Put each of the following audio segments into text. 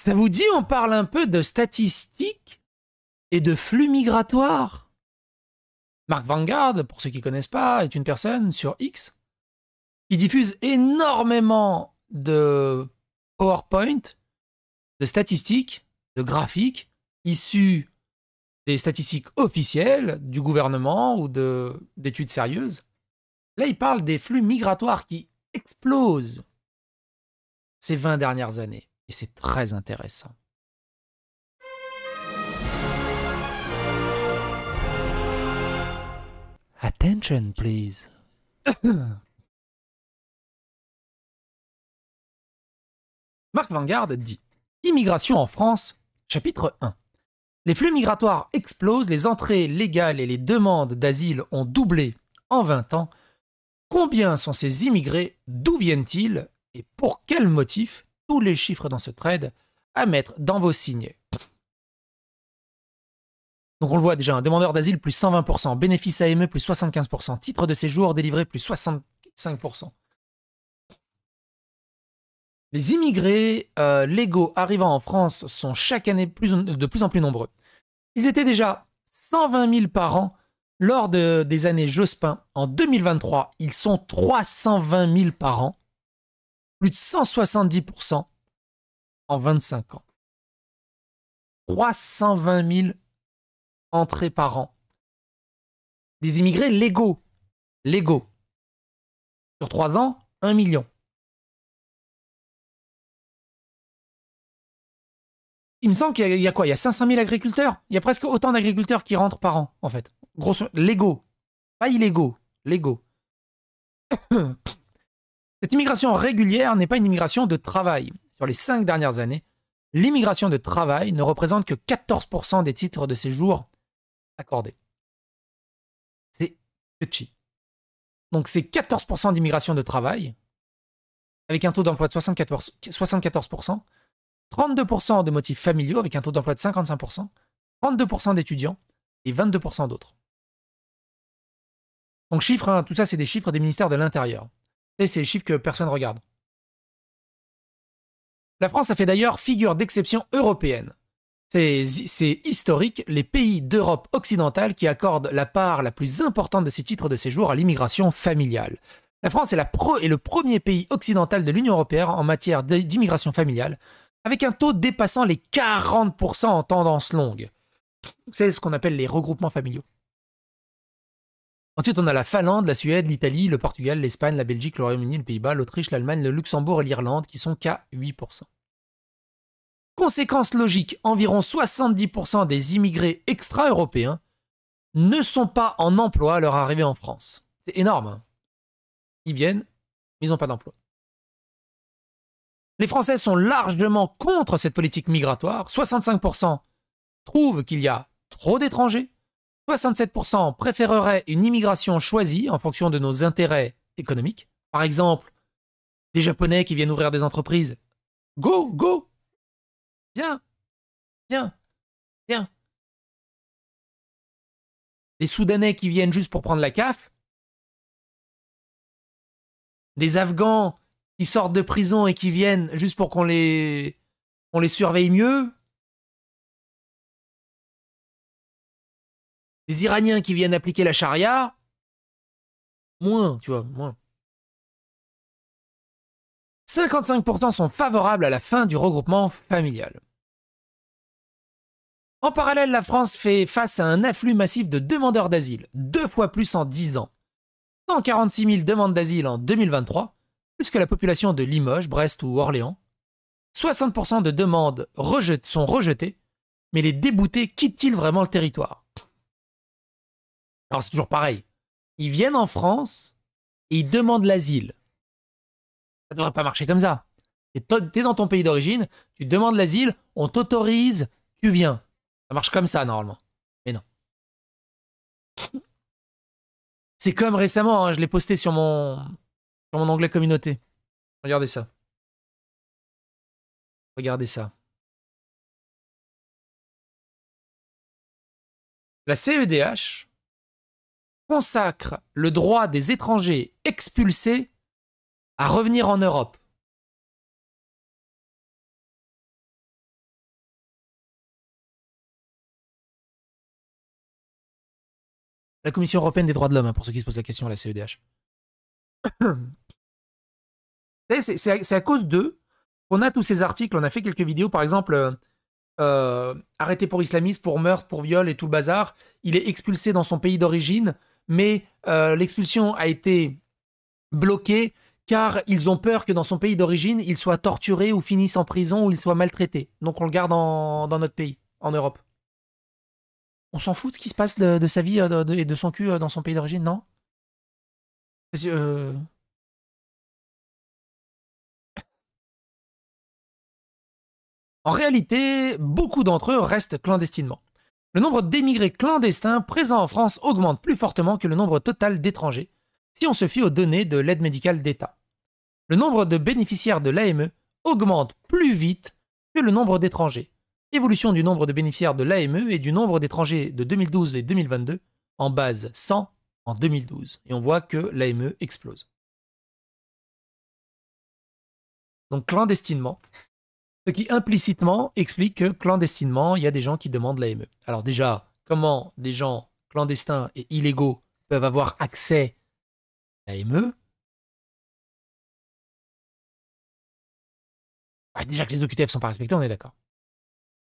Ça vous dit, on parle un peu de statistiques et de flux migratoires? Mark Vanguard, pour ceux qui ne connaissent pas, est une personne sur X qui diffuse énormément de PowerPoint, de statistiques, de graphiques issus des statistiques officielles du gouvernement ou d'études sérieuses. Là, il parle des flux migratoires qui explosent ces 20 dernières années. Et c'est très intéressant. Attention, please. Mark Vanguard dit « Immigration en France, chapitre 1. Les flux migratoires explosent, les entrées légales et les demandes d'asile ont doublé en 20 ans. Combien sont ces immigrés? D'où viennent-ils? Et pour quel motif? Tous les chiffres dans ce thread à mettre dans vos signets. » Donc on le voit déjà, un demandeur d'asile plus 120%, bénéfice AME plus 75%, titre de séjour délivré plus 65%. Les immigrés légaux arrivant en France sont chaque année de plus en plus nombreux. Ils étaient déjà 120 000 par an lors des années Jospin. En 2023, ils sont 320 000 par an, plus de 170% en 25 ans. 320 000 entrées par an. Des immigrés légaux. Légaux. Sur 3 ans, 1 million. Il me semble qu'il y a quoi? Il y a 500 000 agriculteurs. Il y a presque autant d'agriculteurs qui rentrent par an, en fait. Grosso, légaux. Pas illégaux. Légaux. Cette immigration régulière n'est pas une immigration de travail. Sur les 5 dernières années, l'immigration de travail ne représente que 14% des titres de séjour accordés. C'est petit. Donc c'est 14% d'immigration de travail, avec un taux d'emploi de 74%, 32% de motifs familiaux, avec un taux d'emploi de 55%, 32% d'étudiants et 22% d'autres. Donc chiffres, hein, tout ça c'est des chiffres des ministères de l'Intérieur. Et c'est les chiffres que personne ne regarde. La France a fait d'ailleurs figure d'exception européenne. C'est historique, les pays d'Europe occidentale qui accordent la part la plus importante de ces titres de séjour à l'immigration familiale. La France est le premier pays occidental de l'Union européenne en matière d'immigration familiale, avec un taux dépassant les 40% en tendance longue. C'est ce qu'on appelle les regroupements familiaux. Ensuite, on a la Finlande, la Suède, l'Italie, le Portugal, l'Espagne, la Belgique, le Royaume-Uni, le Pays-Bas, l'Autriche, l'Allemagne, le Luxembourg et l'Irlande qui sont qu'à 8%. Conséquence logique, environ 70% des immigrés extra-européens ne sont pas en emploi à leur arrivée en France. C'est énorme. Hein. Ils viennent, mais ils n'ont pas d'emploi. Les Français sont largement contre cette politique migratoire. 65% trouvent qu'il y a trop d'étrangers. 67% préféreraient une immigration choisie en fonction de nos intérêts économiques. Par exemple, des Japonais qui viennent ouvrir des entreprises. Go, go! Viens, viens, viens. Les Soudanais qui viennent juste pour prendre la CAF. Des Afghans qui sortent de prison et qui viennent juste pour qu'on les surveille mieux. Des Iraniens qui viennent appliquer la charia. Moins, tu vois, moins. 55% sont favorables à la fin du regroupement familial. En parallèle, la France fait face à un afflux massif de demandeurs d'asile, 2 fois plus en 10 ans. 146 000 demandes d'asile en 2023, plus que la population de Limoges, Brest ou Orléans. 60% de demandes sont rejetées, mais les déboutés quittent-ils vraiment le territoire? Alors c'est toujours pareil. Ils viennent en France et ils demandent l'asile. Ça ne devrait pas marcher comme ça. T'es dans ton pays d'origine, tu demandes l'asile, on t'autorise, tu viens. Ça marche comme ça normalement. Mais non. C'est comme récemment, hein, je l'ai posté sur mon onglet communauté. Regardez ça. Regardez ça. La CEDH consacre le droit des étrangers expulsés à revenir en Europe. La Commission européenne des droits de l'homme, hein, pour ceux qui se posent la question, la CEDH. C'est à cause d'eux qu'on a tous ces articles. On a fait quelques vidéos, par exemple, arrêté pour islamisme, pour meurtre, pour viol et tout le bazar. Il est expulsé dans son pays d'origine, mais l'expulsion a été bloquée car ils ont peur que dans son pays d'origine, il soit torturé ou finisse en prison ou il soit maltraité. Donc on le garde dans notre pays, en Europe. On s'en fout de ce qui se passe de sa vie et de son cul dans son pays d'origine, non? En réalité, beaucoup d'entre eux restent clandestinement. Le nombre d'émigrés clandestins présents en France augmente plus fortement que le nombre total d'étrangers, si on se fie aux données de l'aide médicale d'État. Le nombre de bénéficiaires de l'AME augmente plus vite que le nombre d'étrangers. Évolution du nombre de bénéficiaires de l'AME et du nombre d'étrangers de 2012 et 2022 en base 100 en 2012. Et on voit que l'AME explose. Donc clandestinement, ce qui implicitement explique que clandestinement, il y a des gens qui demandent l'AME. Alors déjà, comment des gens clandestins et illégaux peuvent avoir accès à l'AME? Déjà que les OQTF ne sont pas respectés, on est d'accord.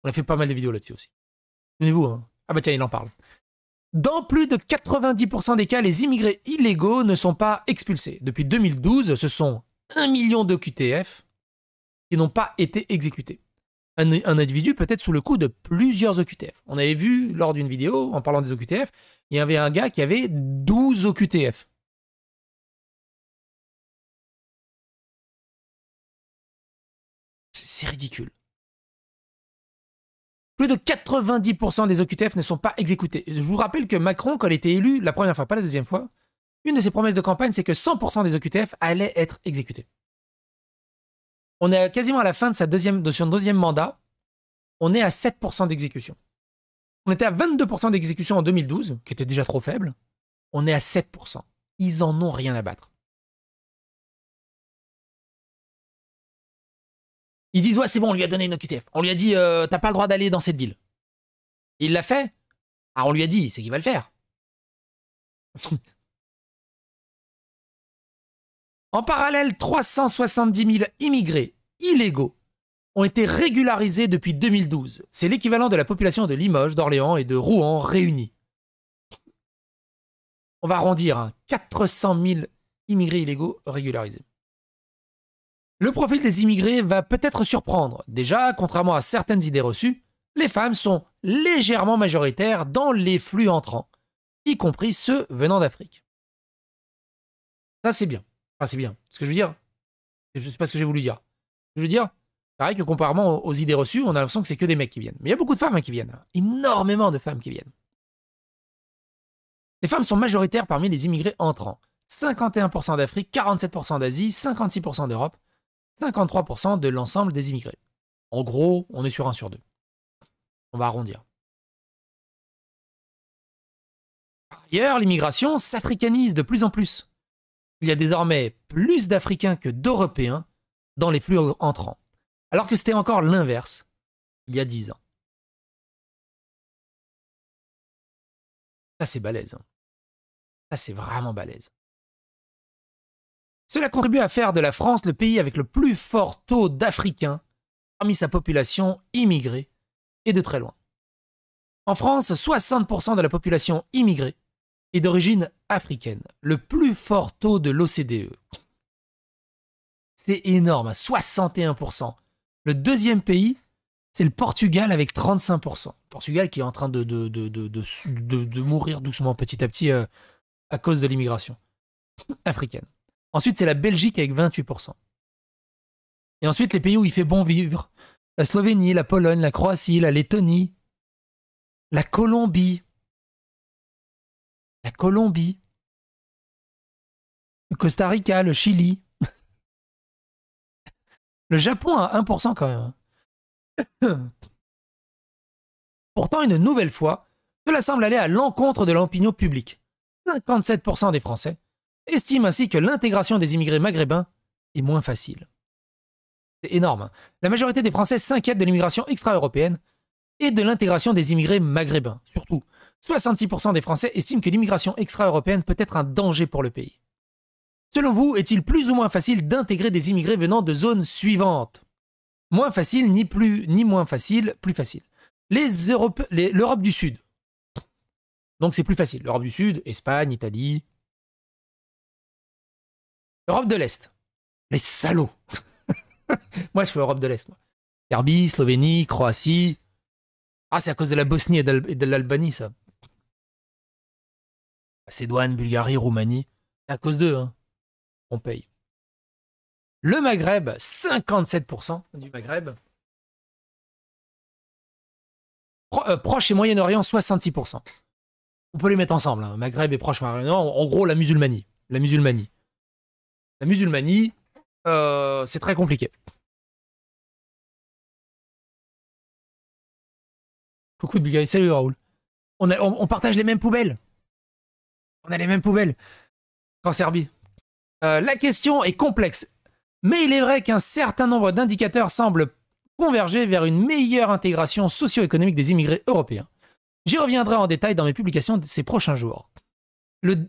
On a fait pas mal de vidéos là-dessus aussi. Souvenez-vous, hein. Ah bah tiens, il en parle. Dans plus de 90% des cas, les immigrés illégaux ne sont pas expulsés. Depuis 2012, ce sont 1 million d'OQTF qui n'ont pas été exécutés. Un individu peut être sous le coup de plusieurs OQTF. On avait vu lors d'une vidéo, en parlant des OQTF, il y avait un gars qui avait 12 OQTF. C'est ridicule. Plus de 90% des OQTF ne sont pas exécutés. Je vous rappelle que Macron, quand il était élu, la première fois, pas la deuxième fois, une de ses promesses de campagne, c'est que 100% des OQTF allaient être exécutés. On est quasiment à la fin de son deuxième mandat. On est à 7% d'exécution. On était à 22% d'exécution en 2012, qui était déjà trop faible. On est à 7%. Ils en ont rien à battre. Ils disent, ouais, c'est bon, on lui a donné une OQTF. On lui a dit, t'as pas le droit d'aller dans cette ville. Il l'a fait. Ah, on lui a dit, c'est qu'il va le faire. En parallèle, 370 000 immigrés illégaux ont été régularisés depuis 2012. C'est l'équivalent de la population de Limoges, d'Orléans et de Rouen réunis. On va arrondir, hein, 400 000 immigrés illégaux régularisés. Le profil des immigrés va peut-être surprendre. Déjà, contrairement à certaines idées reçues, les femmes sont légèrement majoritaires dans les flux entrants, y compris ceux venant d'Afrique. Ça, c'est bien. Enfin, c'est bien. Ce que je veux dire, c'est pas ce que j'ai voulu dire. Je veux dire, pareil que comparément aux idées reçues, on a l'impression que c'est que des mecs qui viennent. Mais il y a beaucoup de femmes qui viennent. Énormément de femmes qui viennent. Les femmes sont majoritaires parmi les immigrés entrants. 51% d'Afrique, 47% d'Asie, 56% d'Europe, 53% de l'ensemble des immigrés. En gros, on est sur 1 sur 2. On va arrondir. Par ailleurs, l'immigration s'africanise de plus en plus. Il y a désormais plus d'Africains que d'Européens dans les flux entrants, alors que c'était encore l'inverse il y a 10 ans. Ça, c'est balèze. Ça, c'est vraiment balèze. Cela contribue à faire de la France le pays avec le plus fort taux d'Africains parmi sa population immigrée, et de très loin. En France, 60% de la population immigrée est d'origine africaine, le plus fort taux de l'OCDE. C'est énorme, 61%. Le deuxième pays, c'est le Portugal avec 35%. Portugal qui est en train de mourir doucement petit à petit à cause de l'immigration africaine. Ensuite, c'est la Belgique avec 28%. Et ensuite, les pays où il fait bon vivre. La Slovénie, la Pologne, la Croatie, la Lettonie, la Colombie. La Colombie. Le Costa Rica, le Chili. Le Japon a 1% quand même. Pourtant, une nouvelle fois, cela semble aller à l'encontre de l'opinion publique. 57% des Français estiment ainsi que l'intégration des immigrés maghrébins est moins facile. C'est énorme. La majorité des Français s'inquiètent de l'immigration extra-européenne et de l'intégration des immigrés maghrébins, surtout. 66% des Français estiment que l'immigration extra-européenne peut être un danger pour le pays. Selon vous, est-il plus ou moins facile d'intégrer des immigrés venant de zones suivantes? Moins facile, ni plus, ni moins facile, plus facile. L'Europe du Sud. Donc c'est plus facile. L'Europe du Sud, Espagne, Italie. Europe de l'Est. Les salauds. Moi, je fais Europe de l'Est. Serbie, Slovénie, Croatie. Ah, c'est à cause de la Bosnie et de l'Albanie, ça. Macédoine, Bulgarie, Roumanie. C'est à cause d'eux, hein. On paye. Le Maghreb, 57% du Maghreb. Proche et Moyen-Orient, 66%. On peut les mettre ensemble, hein. Maghreb et Proche Moyen-Orient. En gros, la musulmanie. La musulmanie. La musulmanie, c'est très compliqué. Coucou de Bulgarie. Salut Raoul. On partage les mêmes poubelles. On a les mêmes poubelles. En Serbie. La question est complexe. Mais il est vrai qu'un certain nombre d'indicateurs semblent converger vers une meilleure intégration socio-économique des immigrés européens. J'y reviendrai en détail dans mes publications de ces prochains jours.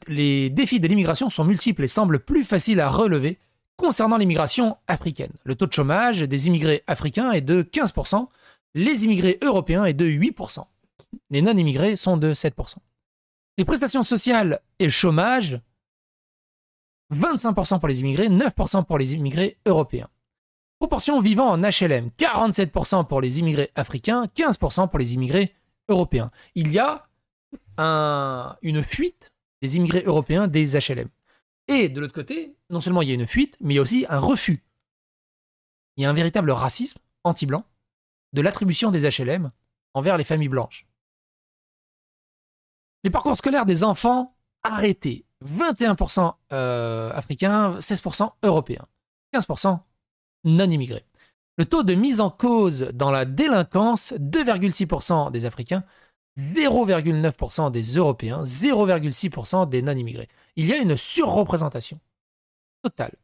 Les défis de l'immigration sont multiples et semblent plus faciles à relever concernant l'immigration africaine. Le taux de chômage des immigrés africains est de 15%, les immigrés européens est de 8%. Les non-immigrés sont de 7%. Les prestations sociales et le chômage, 25% pour les immigrés, 9% pour les immigrés européens. Proportion vivant en HLM, 47% pour les immigrés africains, 15% pour les immigrés européens. Il y a une fuite des immigrés européens des HLM. Et de l'autre côté, non seulement il y a une fuite, mais il y a aussi un refus. Il y a un véritable racisme anti-blanc de l'attribution des HLM envers les familles blanches. Les parcours scolaires des enfants arrêtés, 21% africains, 16% européens, 15% non-immigrés. Le taux de mise en cause dans la délinquance, 2,6% des Africains, 0,9% des Européens, 0,6% des non-immigrés. Il y a une surreprésentation totale.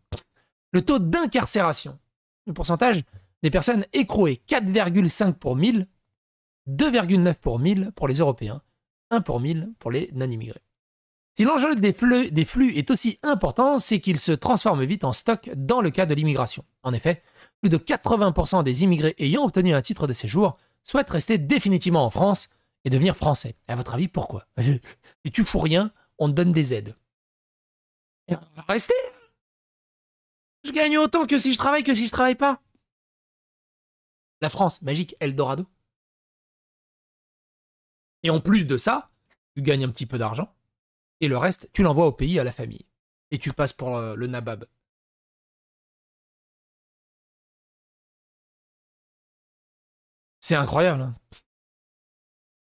Le taux d'incarcération, le pourcentage des personnes écrouées, 4,5 pour 1000, 2,9 pour 1000 pour les Européens, 1 pour 1000 pour les non-immigrés. Si l'enjeu des flux est aussi important, c'est qu'il se transforme vite en stock dans le cas de l'immigration. En effet, plus de 80% des immigrés ayant obtenu un titre de séjour souhaitent rester définitivement en France et devenir français. À votre avis, pourquoi? Si tu fous rien, on te donne des aides. Et on va rester. Je gagne autant que si je travaille que si je travaille pas. La France, magique Eldorado. Et en plus de ça, tu gagnes un petit peu d'argent. Et le reste, tu l'envoies au pays, à la famille. Et tu passes pour le nabab. C'est incroyable. Hein.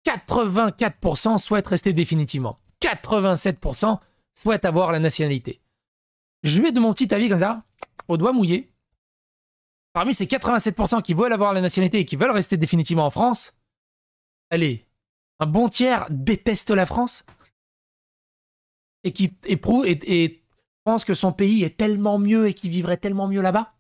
84% souhaitent rester définitivement. 87% souhaitent avoir la nationalité. Je mets de mon petit avis comme ça, au doigt mouillé. Parmi ces 87% qui veulent avoir la nationalité et qui veulent rester définitivement en France, allez, un bon tiers déteste la France et qui éprouve et pense que son pays est tellement mieux et qu'il vivrait tellement mieux là-bas.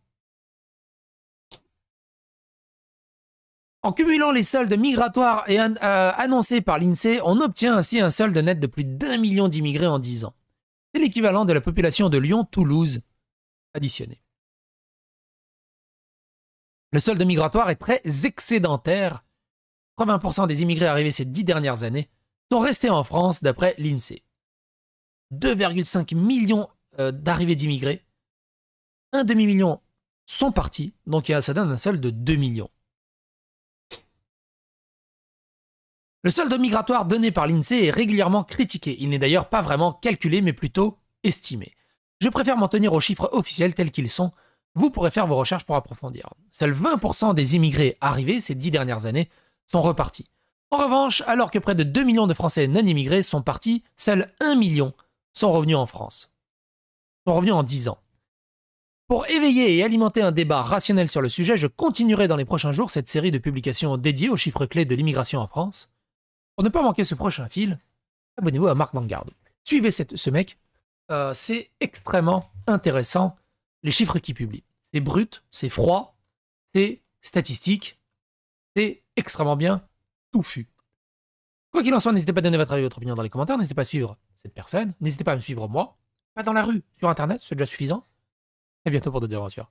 En cumulant les soldes migratoires annoncés par l'INSEE, on obtient ainsi un solde net de plus d'1 million d'immigrés en 10 ans. C'est l'équivalent de la population de Lyon-Toulouse additionnée. Le solde migratoire est très excédentaire. 80% des immigrés arrivés ces 10 dernières années sont restés en France d'après l'INSEE. 2,5 millions d'arrivées d'immigrés. Un demi-million sont partis, donc ça donne un solde de 2 millions. Le solde migratoire donné par l'INSEE est régulièrement critiqué. Il n'est d'ailleurs pas vraiment calculé, mais plutôt estimé. Je préfère m'en tenir aux chiffres officiels tels qu'ils sont. Vous pourrez faire vos recherches pour approfondir. Seuls 20% des immigrés arrivés ces 10 dernières années sont repartis. En revanche, alors que près de 2 millions de Français non immigrés sont partis, seuls 1 million sont revenus en France. Sont revenus en 10 ans. Pour éveiller et alimenter un débat rationnel sur le sujet, je continuerai dans les prochains jours cette série de publications dédiées aux chiffres clés de l'immigration en France. Pour ne pas manquer ce prochain fil, abonnez-vous à Marc Vanguard. Suivez ce mec, c'est extrêmement intéressant, les chiffres qu'il publie. C'est brut, c'est froid, c'est statistique, c'est extrêmement bien touffu. Quoi qu'il en soit, n'hésitez pas à donner votre avis et votre opinion dans les commentaires. N'hésitez pas à suivre cette personne. N'hésitez pas à me suivre moi. Pas dans la rue, sur Internet, c'est déjà suffisant. À bientôt pour d'autres aventures.